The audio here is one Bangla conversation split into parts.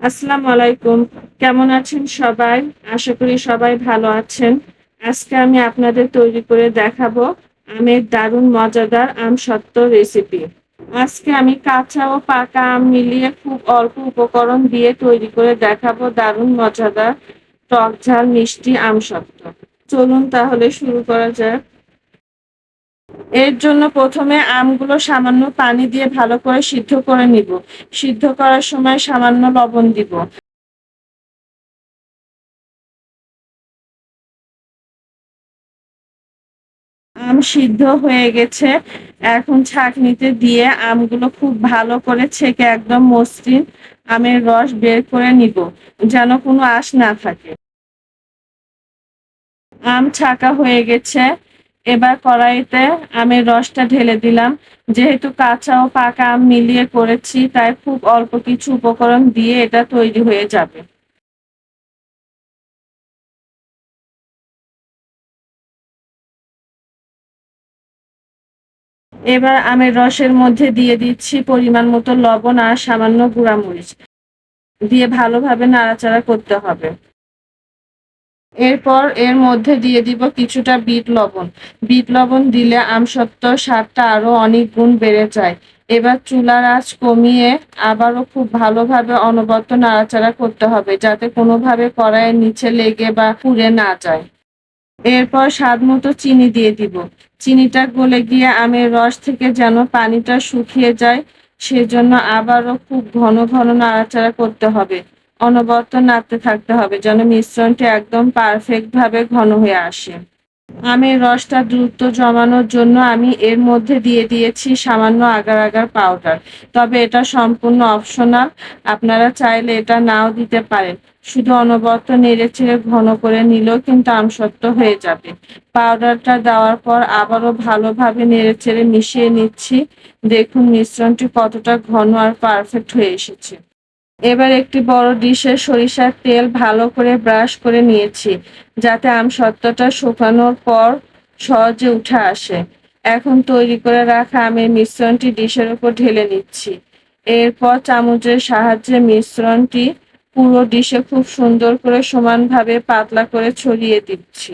আসসালামু আলাইকুম। কেমন আছেন সবাই? আশা করি সবাই ভালো আছেন। আজকে আমি আপনাদের তৈরি করে দেখাবো আমের দারুণ মজাদার আমসত্ত্ব রেসিপি। আজকে আমি কাঁচা ও পাকা আম মিলিয়ে খুব অল্প উপকরণ দিয়ে তৈরি করে দেখাবো দারুণ মজাদার টক ঝাল মিষ্টি আমসত্ত্ব। চলুন তাহলে শুরু করা যাক। এর জন্য প্রথমে আমগুলো সামান্য পানি দিয়ে ভালো করে সিদ্ধ করে নিব। সিদ্ধ করার সময় সামান্য লবণ দিব। আম সিদ্ধ হয়ে গেছে। এখন ছাঁকনিতে দিয়ে আমগুলো খুব ভালো করে ছেঁকে একদম মসৃণ আমের রস বের করে নিব, যেন কোনো আঁশ না থাকে। আম ছাঁকা হয়ে গেছে। এবার কড়াইতে আমের রসটা ঢেলে দিলাম। যেহেতু কাঁচা ও পাকা আম মিলিয়ে করেছি, তাই খুব অল্প কিছু উপকরণ দিয়ে এটা তৈরি হয়ে যাবে। এবার আমের রসের মধ্যে দিয়ে দিচ্ছি পরিমাণ মতো লবণ আর সামান্য গুঁড়ামরিচ দিয়ে ভালোভাবে নাড়াচাড়া করতে হবে। এরপর এর মধ্যে দিয়ে দিব কিছুটা বিট লবণ। বিট লবণ দিলে আমসত্ত্বর স্বাদটা আরো অনেক গুণ বেড়ে যায়। এবার চুলার আঁচ কমিয়ে আবারও খুব ভালোভাবে অনবরত নাড়াচাড়া করতে হবে, যাতে কোনোভাবে কড়াইয়ের নিচে লেগে বা পুড়ে না যায়। এরপর স্বাদ মতো চিনি দিয়ে দিব। চিনিটা গলে গিয়ে আমের রস থেকে যেন পানিটা শুকিয়ে যায়, সেজন্য আবারও খুব ঘন ঘন নাড়াচাড়া করতে হবে। অনবরত নাড়তে থাকতে হবে যেন মিশ্রণটি একদম পারফেক্ট ভাবে ঘন হয়ে আসে। আমের রসটা দ্রুত জমানোর জন্য আমি এর মধ্যে দিয়ে দিয়েছি সামান্য আগার আগার পাউডার। তবে এটা সম্পূর্ণ অপশনাল। আপনারা চাইলে এটা নাও দিতে পারেন। শুধু অনবরত নেড়েচেড়ে ঘন করে নিলেও কিন্তু আমসত্ত্ব হয়ে যাবে। পাউডারটা দেওয়ার পর আবারও ভালোভাবে নেড়েচেড়ে মিশিয়ে নিচ্ছি। দেখুন মিশ্রণটি কতটা ঘন আর পারফেক্ট হয়ে এসেছে। এবার একটি বড় ডিশে সরিষার তেল ভালো করে ব্রাশ করে নিয়েছি, যাতে আমসত্ত্বটা শুকানোর পর সহজে উঠে আসে। এখন তৈরি করে রাখা আমের মিশ্রণটি ডিশের উপর ঢেলে নিচ্ছি। এরপর চামচের সাহায্যে মিশ্রণটি পুরো ডিশে খুব সুন্দর করে সমানভাবে পাতলা করে ছড়িয়ে দিচ্ছি।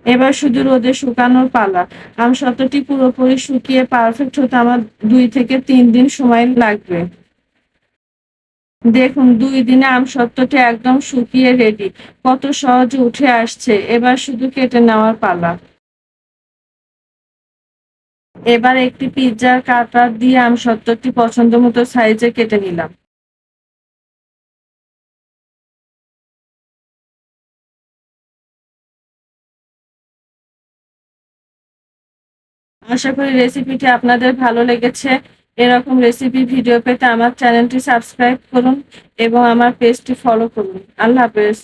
এবার শুধু রোদে শুকানোর পালা। আমসত্ত্বটি পুরোপুরি শুকিয়ে পারফেক্ট হতে আমার 2 থেকে 3 দিন সময় লাগবে। দেখুন 2 দিনে আমসত্ত্বটি একদম শুকিয়ে রেডি। কত সহজে উঠে আসছে। এবার শুধু কেটে নেওয়ার পালা। এবার একটি পিৎজার কাটার দিয়ে আমসত্ত্বটি পছন্দ মতো সাইজে কেটে নিলাম। আশা করি রেসিপিটি আপনাদের ভালো লেগেছে। এরকম রেসিপি ভিডিও পেতে আমার চ্যানেলটি সাবস্ক্রাইব করুন এবং আমার পেজটি ফলো করুন। আল্লাহ হাফেজ।